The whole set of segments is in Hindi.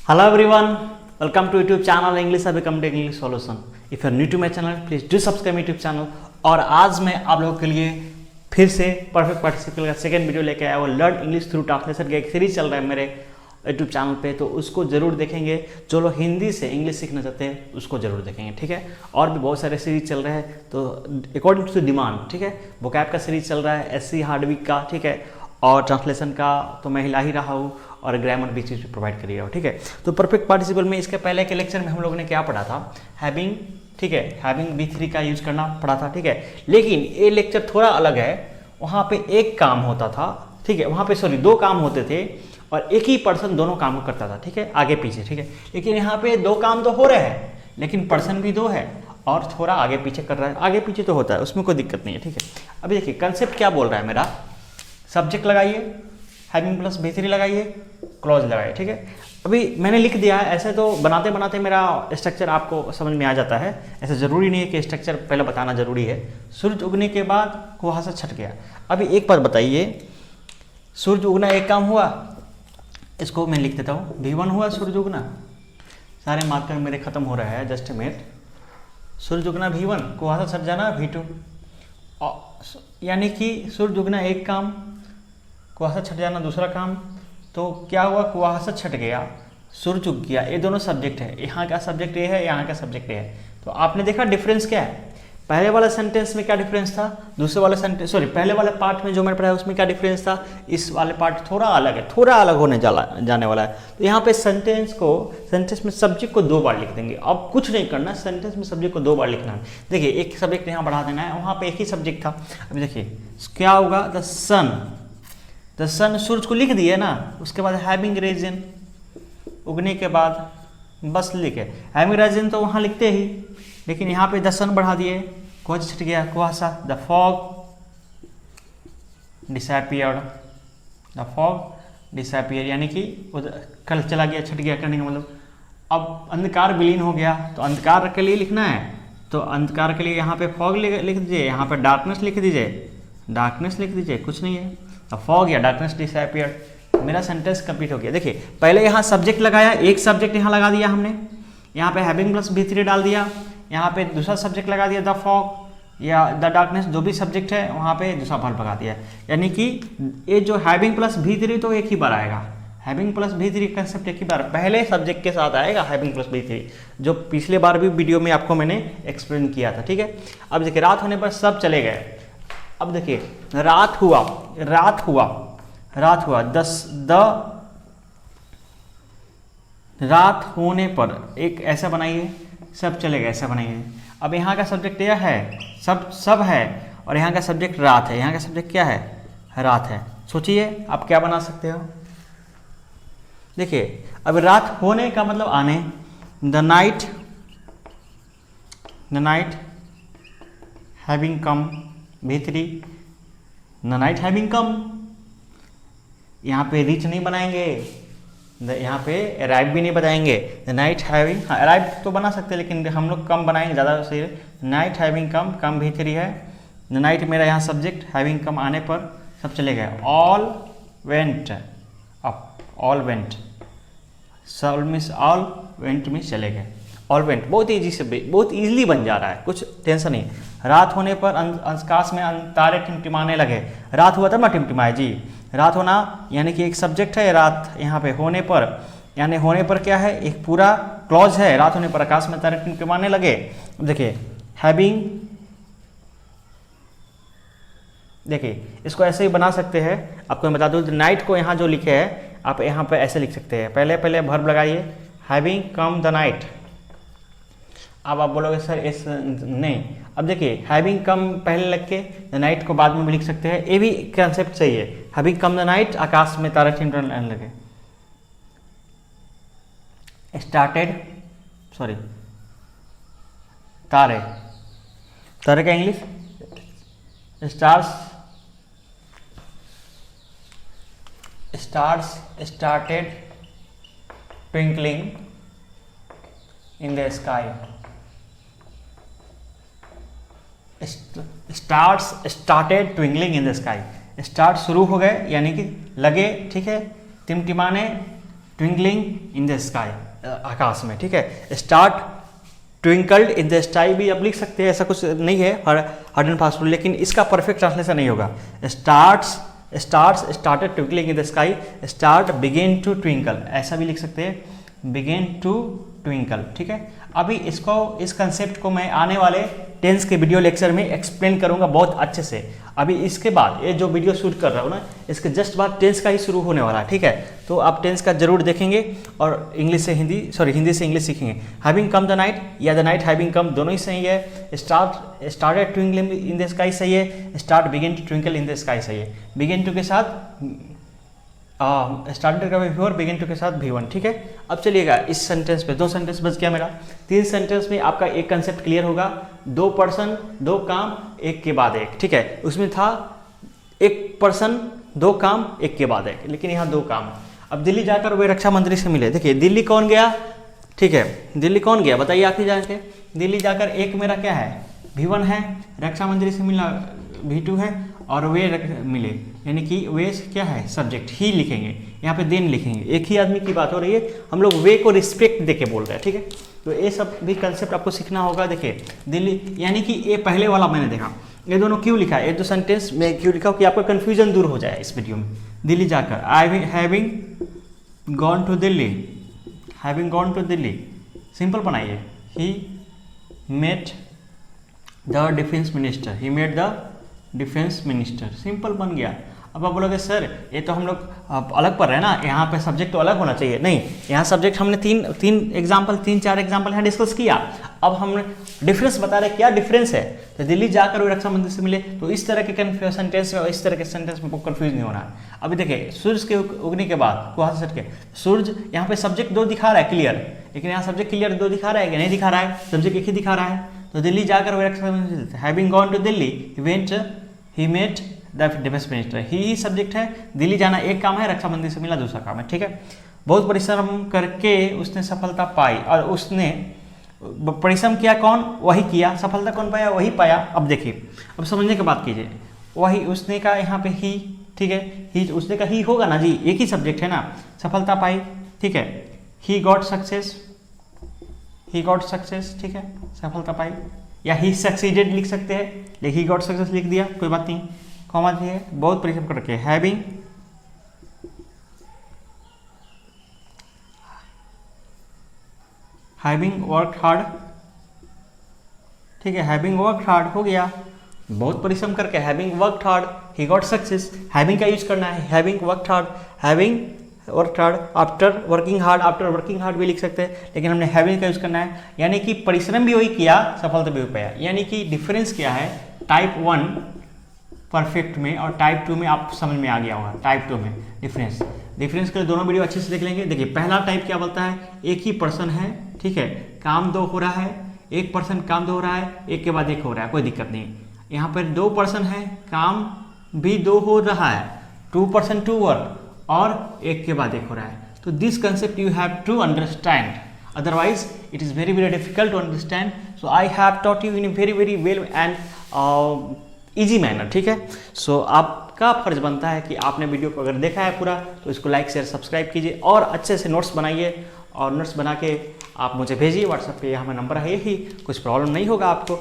Hello everyone, welcome to YouTube channel English Have Become English Solution. If you are new to my channel, please do subscribe YouTube channel. और आज मैं आप लोगों के लिए फिर से परफेक्ट पार्टिसिपल का सेकंड वीडियो लेके आया हूँ। लर्न इंग्लिश थ्रू ट्रांसलेशन का एक सीरीज चल रहा है मेरे YouTube चैनल पे, तो उसको जरूर देखेंगे। जो लोग हिंदी से इंग्लिश सीखना चाहते हैं उसको जरूर देखेंगे, ठीक है। और भी बहुत सारे सीरीज चल रहे हैं, तो अकॉर्डिंग टू डिमांड, ठीक है। वोकैब का सीरीज चल रहा है, एससी हार्डविक का, ठीक है। और ट्रांसलेशन का तो मैं हिला ही रहा हूँ, और ग्रामर भी चीज़ प्रोवाइड कर रहा हूँ, ठीक है। तो परफेक्ट पार्टिसिपल में इसके पहले के लेक्चर में हम लोगों ने क्या पढ़ा था, हैविंग, ठीक है। हैविंग B3 का यूज करना पड़ा था, ठीक है। लेकिन ये लेक्चर थोड़ा अलग है। वहाँ पे एक काम होता था, ठीक है। वहाँ पे दो काम होते थे और एक ही पर्सन दोनों काम को करता था, ठीक है, आगे पीछे, ठीक है। लेकिन यहाँ पे दो काम तो हो रहे हैं, लेकिन पर्सन भी दो है और थोड़ा आगे पीछे कर रहा है। आगे पीछे तो होता है, उसमें कोई दिक्कत नहीं है, ठीक है। अभी देखिए कंसेप्ट क्या बोल रहा है मेरा। सब्जेक्ट लगाइए, हैविंग प्लस B3 लगाइए, क्लॉज लगाइए, ठीक है। अभी मैंने लिख दिया है। ऐसे तो बनाते बनाते मेरा स्ट्रक्चर आपको समझ में आ जाता है। ऐसा ज़रूरी नहीं है कि स्ट्रक्चर पहले बताना ज़रूरी है। सूरज उगने के बाद कुहासा छट गया। अभी एक बात बताइए, सूरज उगना एक काम हुआ, इसको मैं लिख देता हूँ, V1 हुआ सूरज उगना। सारे मार्कर मेरे खत्म हो रहे हैं, जस्ट मिनट। सूरज उगना V1, कुहासा छट जाना V2, यानी कि सूरज उगना एक काम, कुहासा छट जाना दूसरा काम। तो क्या हुआ, कुहासा छट गया, सूरज उग गया। ये दोनों सब्जेक्ट है, यहाँ का सब्जेक्ट ये है, यहाँ का सब्जेक्ट ये है। तो आपने देखा डिफरेंस क्या है। पहले वाले सेंटेंस में क्या डिफरेंस था, दूसरे वाले सेंटेंस, सॉरी, पहले वाले पार्ट में जो मैंने पढ़ाया उसमें क्या डिफरेंस था, इस वाले पार्ट थोड़ा अलग है, थोड़ा अलग होने जाने वाला है। तो यहाँ पे सेंटेंस में सब्जेक्ट को 2 बार लिख देंगे। अब कुछ नहीं करना, सेंटेंस में सब्जेक्ट को 2 बार लिखना है। देखिए एक सब्जेक्ट यहाँ बढ़ा देना है, वहाँ पे एक ही सब्जेक्ट था। अभी देखिए क्या होगा, द सन, सूरज को लिख दिए ना, उसके बाद हैविंग रीजन, उगने के बाद बस लिखे। हैविंग रीजन तो वहाँ लिखते ही, लेकिन यहाँ पे द सन बढ़ा दिए, कुहासा छट गया, कुहासा। द फॉग डिसअपियर, यानी कि कल चला गया, छट गया करने का मतलब। अब अंधकार विलीन हो गया, तो अंधकार के लिए लिखना है, तो अंधकार के लिए यहाँ पे फॉग लिख दीजिए, यहाँ पे डार्कनेस लिख दीजिए, कुछ नहीं है। द फॉग या डार्कनेस डिसअपियर। मेरा सेंटेंस कंप्लीट हो गया। देखिए पहले यहाँ सब्जेक्ट लगाया, एक सब्जेक्ट यहाँ लगा दिया हमने, यहाँ पे हैविंग प्लस B3 डाल दिया, यहाँ पे दूसरा सब्जेक्ट लगा दिया, द फॉग या द डार्कनेस, जो भी सब्जेक्ट है वहाँ पे दूसरा वर्ब लगा दिया। यानी कि ये जो हैविंग प्लस B3 तो एक ही बार आएगा। हैविंग प्लस B3 कंसेप्ट एक ही बार पहले सब्जेक्ट के साथ आएगा, हैविंग प्लस B3, जो पिछले बार भी वीडियो में आपको मैंने एक्सप्लेन किया था, ठीक है। अब देखिए रात होने पर सब चले गए। अब देखिए रात हुआ, रात होने पर एक ऐसा बनाइए, सब चले गए, ऐसा बनाइए। अब यहाँ का सब्जेक्ट यह है, सब है, और यहाँ का सब्जेक्ट रात है। यहाँ का सब्जेक्ट क्या है, रात है। सोचिए आप क्या बना सकते हो। देखिए अब रात होने का मतलब आने, the night having come B3, the night having कम। यहाँ पे रीच नहीं बनाएंगे, यहाँ पे अराइव भी नहीं बताएंगे। द नाइट हैविंग, हाँ अराइव तो बना सकते हैं, लेकिन हम लोग कम बनाएंगे, ज़्यादा सही है। नाइट हैविंग कम B3 है। द नाइट मेरा यहाँ सब्जेक्ट, हैविंग कम आने पर सब चले गए। All went up, all went, all went में चले गए। ऑल वेंट बहुत ईजिली बन जा रहा है, कुछ टेंशन नहीं। रात होने पर आकाश में तारे टिमटिमाने लगे। रात हुआ तब ना टिमटिमाए जी। रात होना यानी कि एक सब्जेक्ट है रात, यहाँ पे होने पर, यानी होने पर क्या है, एक पूरा क्लॉज है। रात होने पर आकाश में तारे टिमटिमाने लगे। देखिए हैविंग, देखिए इसको ऐसे ही बना सकते हैं। आपको मैं बता दूँ, नाइट को यहाँ जो लिखे है आप यहाँ पे ऐसे लिख सकते हैं। पहले वर्ब लगाइए, हैविंग कम द नाइट। अब आप बोलोगे सर इस नहीं, अब देखिए हैविंग कम पहले लग के द नाइट को बाद में भी लिख सकते हैं, ये भी कंसेप्ट सही है। हैविंग कम द नाइट, आकाश में तारे टिमटिमाने लगे। तारे का English stars started twinkling in the sky। Stars started twinkling in the sky. Start शुरू हो गए, यानी कि लगे, ठीक है, टिमटिमाने ट्विंकलिंग इन द स्काई, आकाश में, ठीक है। Start twinkled in the sky भी आप लिख सकते हैं, ऐसा कुछ नहीं है हार्ड एंड फास्ट रूल, लेकिन इसका परफेक्ट ट्रांसलेशन नहीं होगा। Started twinkling in the sky, start begin to twinkle, ऐसा भी लिख सकते हैं, बिगिन टू ट्विंकल, ठीक है। अभी इस कंसेप्ट को मैं आने वाले टेंस के वीडियो लेक्चर में एक्सप्लेन करूंगा बहुत अच्छे से। अभी इसके बाद ये जो वीडियो शूट कर रहा हूँ ना, इसके जस्ट बाद टेंस का ही शुरू होने वाला है, ठीक है। तो आप टेंस का जरूर देखेंगे और हिंदी से इंग्लिश सीखेंगे। हैविंग कम द नाइट या द नाइट हैविंग कम, दोनों ही सही है। Started twinkling in the sky सही है, start begin to twinkle in the sky सही है। बिगिन टू के साथ स्टार्टेड का V4, बिगिन टू के साथ V1, ठीक है। अब चलिएगा इस सेंटेंस पे, 2 सेंटेंस बच गया मेरा। 3 सेंटेंस में आपका एक कंसेप्ट क्लियर होगा, 2 पर्सन 2 काम एक के बाद एक, ठीक है। उसमें था 1 पर्सन 2 काम एक के बाद एक, लेकिन यहाँ 2 काम। अब दिल्ली जाकर वे रक्षा मंत्री से मिले। देखिए दिल्ली कौन गया, ठीक है, दिल्ली कौन गया बताइए आखिर जाके। दिल्ली जाकर एक मेरा क्या है, V1 है, रक्षा मंत्री से मिला V2 है, और वे मिले, यानी कि वे क्या है, सब्जेक्ट ही लिखेंगे, यहाँ पे देन लिखेंगे। एक ही आदमी की बात हो रही है, हम लोग वे को रिस्पेक्ट देके बोल रहे हैं, ठीक है। तो ये सब भी कंसेप्ट आपको सीखना होगा। देखिए दिल्ली, यानी कि ये पहले वाला मैंने देखा, ये दोनों क्यों लिखा है, ये 2 सेंटेंस में क्यों लिखा कि आपका कन्फ्यूजन दूर हो जाए इस वीडियो में। दिल्ली जाकर, I having gone to Delhi, having gone to Delhi, simple बनाइए, he met the defence minister, he met the defence minister, simple बन गया। अब आप बोलोगे सर ये तो हम लोग अलग पढ़ रहे हैं ना, यहाँ पे सब्जेक्ट तो अलग होना चाहिए। नहीं, यहाँ सब्जेक्ट हमने 3-4 एग्जाम्पल यहाँ डिस्कस किया। अब हमने डिफरेंस बता रहे, क्या डिफरेंस है। तो दिल्ली जाकर वो रक्षा मंत्री से मिले, तो इस तरह के सेंटेंस में और इस तरह के सेंटेंस में कंफ्यूज नहीं होना है। अभी देखिए सूर्य के उगने के बाद कुहासा से सटके, सूर्य यहाँ पे सब्जेक्ट 2 दिखा रहा है क्लियर, लेकिन यहाँ सब्जेक्ट क्लियर 2 दिखा रहा है कि नहीं दिखा रहा है, सब्जेक्ट एक ही दिखा रहा है। तो दिल्ली जाकर वो रक्षा मंत्री, having gone to Delhi, he met the defence minister, he subject है, दिल्ली जाना एक काम है, रक्षा मंत्री से मिला दूसरा काम है, ठीक है। बहुत परिश्रम करके उसने सफलता पाई, और उसने परिश्रम किया कौन, वही किया, सफलता कौन पाया, वही पाया। अब देखिए, अब समझने की बात कीजिए, वही उसने का यहाँ पे ही, ठीक है, ही उसने का ही होगा ना जी, एक ही सब्जेक्ट है ना, सफलता पाई, ठीक है। He got success, he got success, ठीक है, सफलता पाई, या ही सक्सीडेड लिख सकते हैं, लेकिन ही गॉट सक्सेस लिख दिया, कोई बात नहीं, कॉमा दिए, बहुत परिश्रम करके, हैविंग वर्कड हार्ड, ठीक है, हैविंग वर्कड हार्ड हो गया, बहुत परिश्रम करके, having worked hard, he got success. Having का यूज करना है, having worked hard, having worked hard, after working hard भी लिख सकते हैं, लेकिन हमने हैविंग का यूज करना है, यानी कि परिश्रम भी वही किया, सफलता भी वही पाया। यानी कि डिफरेंस क्या है टाइप 1 परफेक्ट में और टाइप 2 में, आप समझ में आ गया होगा। टाइप 2 में डिफरेंस के लिए दोनों वीडियो अच्छे से देख लेंगे। देखिए पहला टाइप क्या बोलता है, एक ही पर्सन है, ठीक है, काम 2 हो रहा है, एक पर्सन काम 2 हो रहा है, एक के बाद एक हो रहा है, कोई दिक्कत नहीं। यहाँ पर 2 पर्सन है, काम भी 2 हो रहा है, 2 पर्सन 2 वर्क, और एक के बाद एक हो रहा है। तो this concept you have to understand, otherwise it is very difficult to understand. So I have taught you in very well and easy manner, ठीक है। सो आपका फर्ज बनता है कि आपने वीडियो को अगर देखा है पूरा, तो इसको लाइक शेयर सब्सक्राइब कीजिए, और अच्छे से नोट्स बनाइए, और नोट्स बना के आप मुझे भेजिए व्हाट्सएप पे, यहाँ नंबर है यही, कुछ प्रॉब्लम नहीं होगा आपको।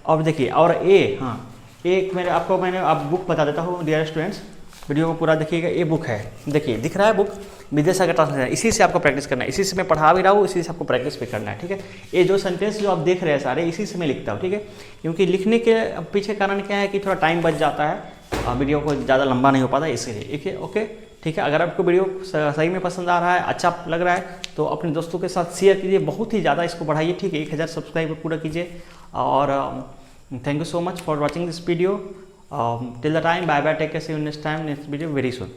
और देखिए, और एक मैंने आप बुक बता देता हूँ डियर स्टूडेंट्स, वीडियो को पूरा देखिएगा। ये बुक है, देखिए दिख रहा है बुक, विदेशा का ट्रांसलेशन, इसी से आपको प्रैक्टिस करना है, इसी से मैं पढ़ा भी रहा हूँ, इसी से आपको प्रैक्टिस भी करना है, ठीक है। ये जो सेंटेंस जो आप देख रहे हैं सारे, इसी से मैं लिखता हूँ, ठीक है। क्योंकि लिखने के पीछे कारण क्या है कि थोड़ा टाइम बच जाता है, वीडियो को ज़्यादा लंबा नहीं हो पाता, इसलिए, ठीक है। ओके, ठीक है। अगर आपको वीडियो सही में पसंद आ रहा है, अच्छा लग रहा है, तो अपने दोस्तों के साथ शेयर कीजिए, बहुत ही ज़्यादा इसको बढ़ाइए, ठीक है। 1000 सब्सक्राइबर पूरा कीजिए, और thank you so much for watching this video. Till the time, bye bye, take care, see you next time, next video very soon.